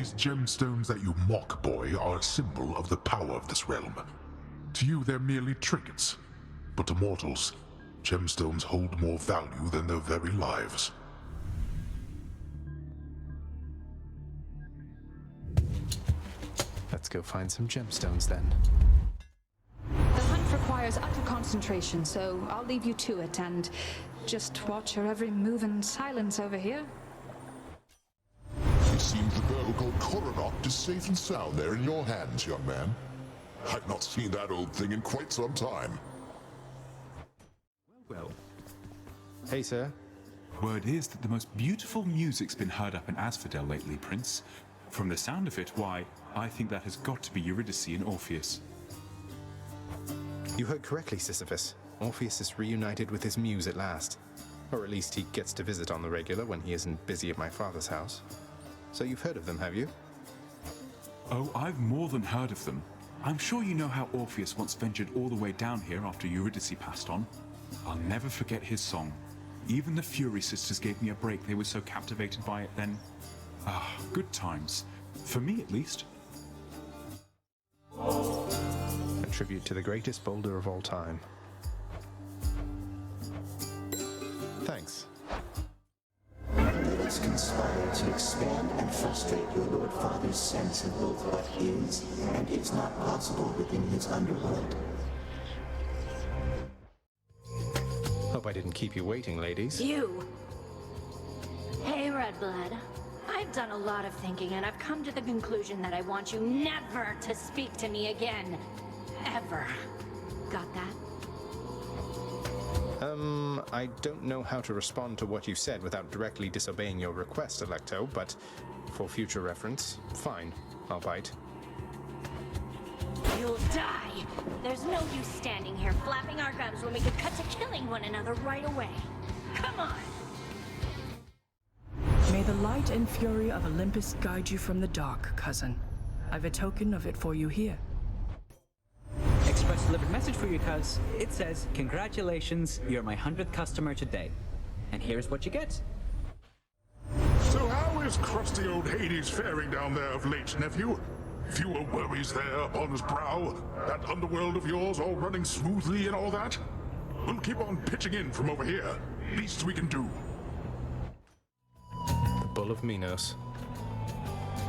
These gemstones that you mock, boy, are a symbol of the power of this realm. To you, they're merely trinkets. But to mortals, gemstones hold more value than their very lives. Let's go find some gemstones then. The hunt requires utter concentration, so I'll leave you to it and just watch your every move in silence over here. It seems the burgle called Coronacht is safe and sound there in your hands, young man. I've not seen that old thing in quite some time. Well, Hey, sir. word is that the most beautiful music's been heard up in Asphodel lately, Prince. From the sound of it, why, I think that has got to be Eurydice and Orpheus. You heard correctly, Sisyphus. Orpheus is reunited with his muse at last. Or at least he gets to visit on the regular when he isn't busy at my father's house. So you've heard of them, have you? Oh, I've more than heard of them. I'm sure you know how Orpheus once ventured all the way down here after Eurydice passed on. I'll never forget his song. Even the Fury sisters gave me a break, they were so captivated by it then. Ah, good times. For me, at least. A tribute to the greatest boulder of all time. Thanks. Let us conspire to expand and frustrate your Lord Father's sense of both what is and is not possible within his underworld. Hope I didn't keep you waiting, ladies. You! Hey, Redblood. I've done a lot of thinking, and I've come to the conclusion that I want you never to speak to me again. Ever. Got that? I don't know how to respond to what you said without directly disobeying your request, Electo, but for future reference, fine, I'll bite. You'll die! There's no use standing here flapping our gums when we could cut to killing one another right away. Come on! May the light and fury of Olympus guide you from the dark, cousin. I've a token of it for you here. Express delivered message for you, cuz. It says, congratulations, you're my 100th customer today. And here's what you get. So how is crusty old Hades faring down there of late, nephew? Fewer worries there upon his brow? That underworld of yours all running smoothly and all that? We'll keep on pitching in from over here. Least we can do. The Bull of Minos.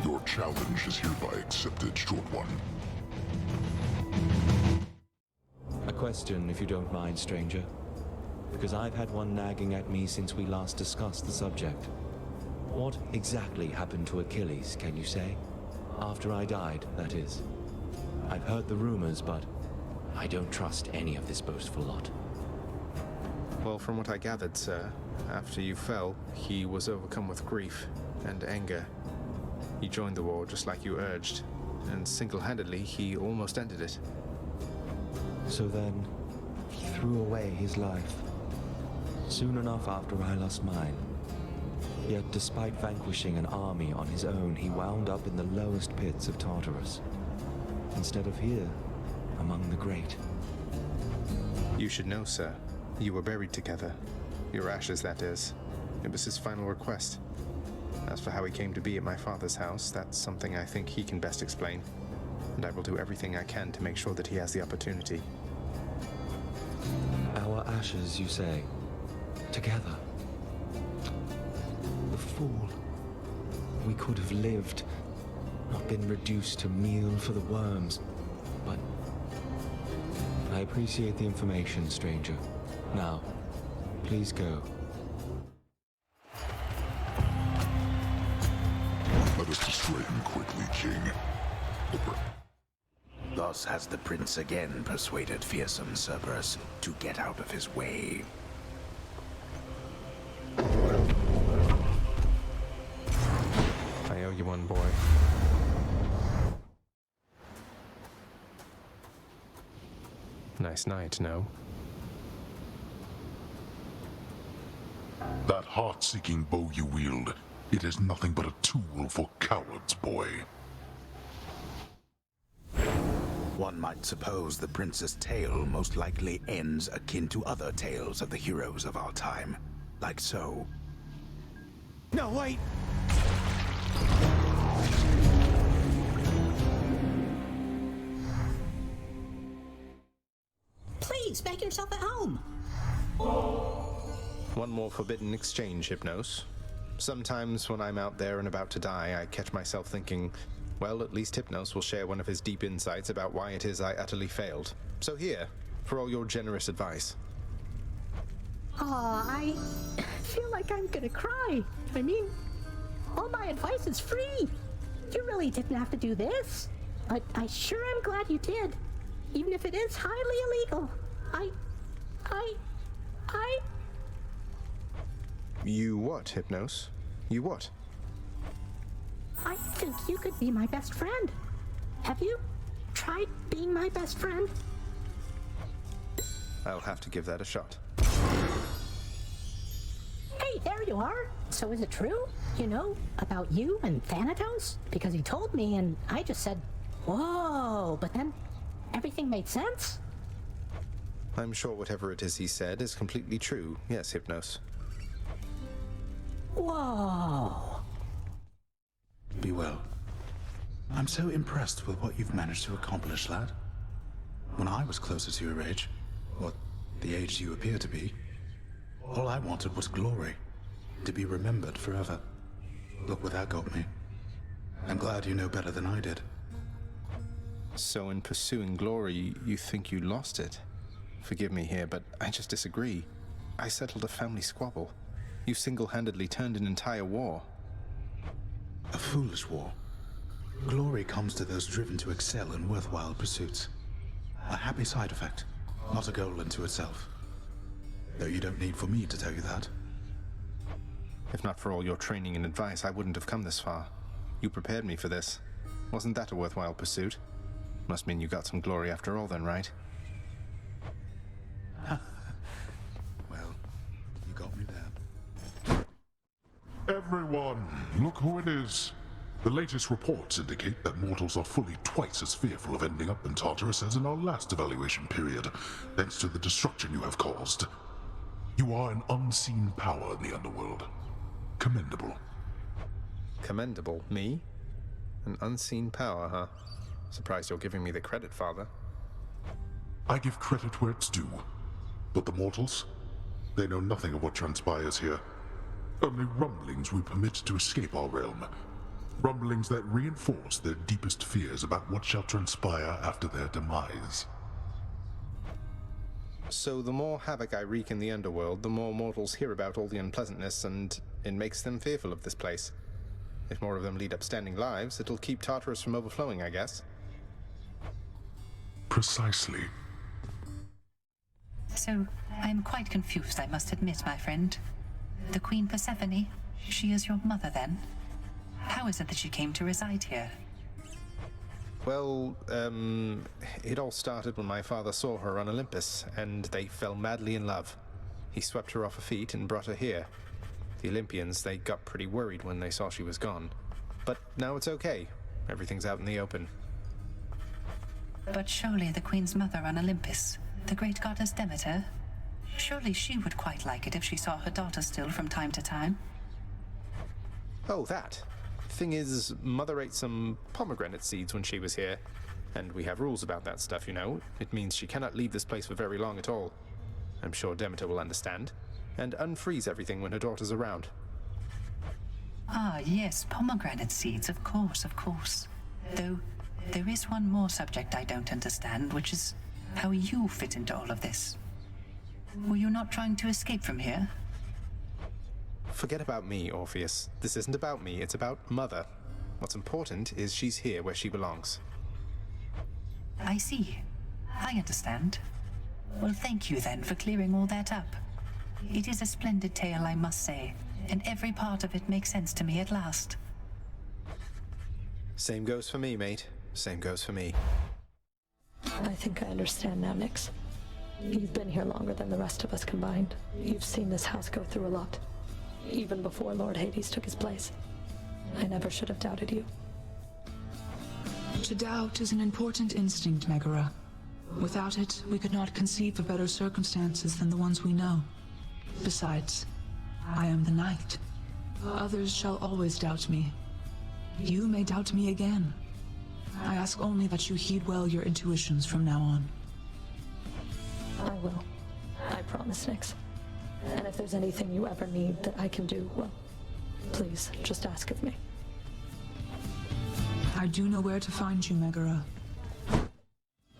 Your challenge is hereby accepted, Short One. A question, if you don't mind, stranger. Because I've had one nagging at me since we last discussed the subject. What exactly happened to Achilles, can you say? After I died, that is. I've heard the rumors, but I don't trust any of this boastful lot. Well, from what I gathered, sir, after you fell, he was overcome with grief and anger. He joined the war just like you urged, and single-handedly, he almost ended it. So then, he threw away his life. Soon enough after I lost mine. Yet despite vanquishing an army on his own, he wound up in the lowest pits of Tartarus. Instead of here, among the great. You should know, sir. You were buried together. Your ashes, that is. It was his final request. As for how he came to be at my father's house, that's something I think he can best explain. And I will do everything I can to make sure that he has the opportunity. Our ashes, you say? Together? The fool. We could have lived, not been reduced to meal for the worms. But I appreciate the information, stranger. Now, please go. Let us destroy him quickly, King. Over. Thus has the prince again persuaded fearsome Cerberus to get out of his way. I owe you one, boy. Nice night, no? That heart-seeking bow you wield, it is nothing but a tool for cowards, boy. One might suppose the prince's tale most likely ends akin to other tales of the heroes of our time. Like so. No, wait! just making himself at home. One more forbidden exchange, Hypnos. Sometimes when I'm out there and about to die, I catch myself thinking, well, at least Hypnos will share one of his deep insights about why it is I utterly failed. So here, for all your generous advice. Aw, I feel like I'm gonna cry. I mean, all my advice is free. You really didn't have to do this. But I sure am glad you did. Even if it is highly illegal. You what, Hypnos? You what? I think you could be my best friend. Have you tried being my best friend? I'll have to give that a shot. Hey, there you are. So is it true? You know, about you and Thanatos? Because he told me and I just said, whoa, but then everything made sense? I'm sure whatever it is he said is completely true. Yes, Hypnos. Whoa. Be well. I'm so impressed with what you've managed to accomplish, lad. When I was closer to your age, or the age you appear to be, all I wanted was glory, to be remembered forever. Look where that got me. I'm glad you know better than I did. So in pursuing glory, you think you lost it? Forgive me here, but I just disagree. I settled a family squabble. You single-handedly turned an entire war. A foolish war. Glory comes to those driven to excel in worthwhile pursuits. A happy side effect, not a goal unto itself. Though you don't need for me to tell you that. If not for all your training and advice, I wouldn't have come this far. You prepared me for this. Wasn't that a worthwhile pursuit? Must mean you got some glory after all then, right? Well, you got me there. Everyone, look who it is. The latest reports indicate that mortals are fully twice as fearful of ending up in Tartarus as in our last evaluation period, thanks to the destruction you have caused. You are an unseen power in the underworld. Commendable. Commendable? Me? An unseen power, huh? Surprised you're giving me the credit, Father. I give credit where it's due. But the mortals? They know nothing of what transpires here. Only rumblings we permit to escape our realm. Rumblings that reinforce their deepest fears about what shall transpire after their demise. So the more havoc I wreak in the underworld, the more mortals hear about all the unpleasantness, and it makes them fearful of this place. If more of them lead upstanding lives, it'll keep Tartarus from overflowing, I guess. Precisely. So, I'm quite confused, I must admit, my friend. The Queen Persephone, she is your mother, then? How is it that she came to reside here? Well, it all started when my father saw her on Olympus, and they fell madly in love. He swept her off her feet and brought her here. The Olympians, they got pretty worried when they saw she was gone. But now it's okay. Everything's out in the open. But surely the Queen's mother on Olympus, the great goddess Demeter, surely she would quite like it if she saw her daughter still from time to time. Oh, that. Thing is, Mother ate some pomegranate seeds when she was here, and we have rules about that stuff, you know. It means she cannot leave this place for very long at all. I'm sure Demeter will understand, and unfreeze everything when her daughter's around. Ah, yes, pomegranate seeds, of course, of course. Though, there is one more subject I don't understand, which is how you fit into all of this. Were you not trying to escape from here? Forget about me, Orpheus. This isn't about me, it's about Mother. What's important is she's here where she belongs. I see. I understand. Well, thank you then for clearing all that up. It is a splendid tale, I must say, and every part of it makes sense to me at last. Same goes for me, mate. Same goes for me. I think I understand now, Nyx. You've been here longer than the rest of us combined. You've seen this house go through a lot. Even before Lord Hades took his place. I never should have doubted you. To doubt is an important instinct, Megara. Without it, we could not conceive of better circumstances than the ones we know. Besides, I am the knight. Others shall always doubt me. You may doubt me again. I ask only that you heed well your intuitions from now on. I will. I promise, Nyx. And if there's anything you ever need that I can do, well, please, just ask of me. I do know where to find you, Megara.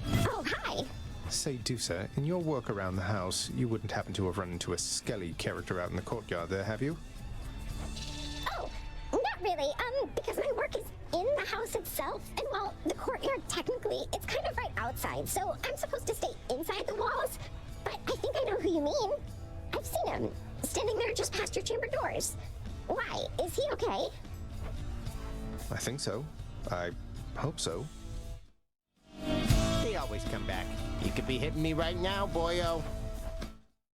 Oh, hi! Say, Dusa, in your work around the house, you wouldn't happen to have run into a Skelly character out in the courtyard there, have you? Oh, not really, because my work is in the house itself, and while the courtyard technically, it's kind of right outside, so I'm supposed to stay inside the walls, but I think I know who you mean. I've seen him, standing there just past your chamber doors. Why? Is he okay? I think so. I hope so. They always come back. You could be hitting me right now, boyo.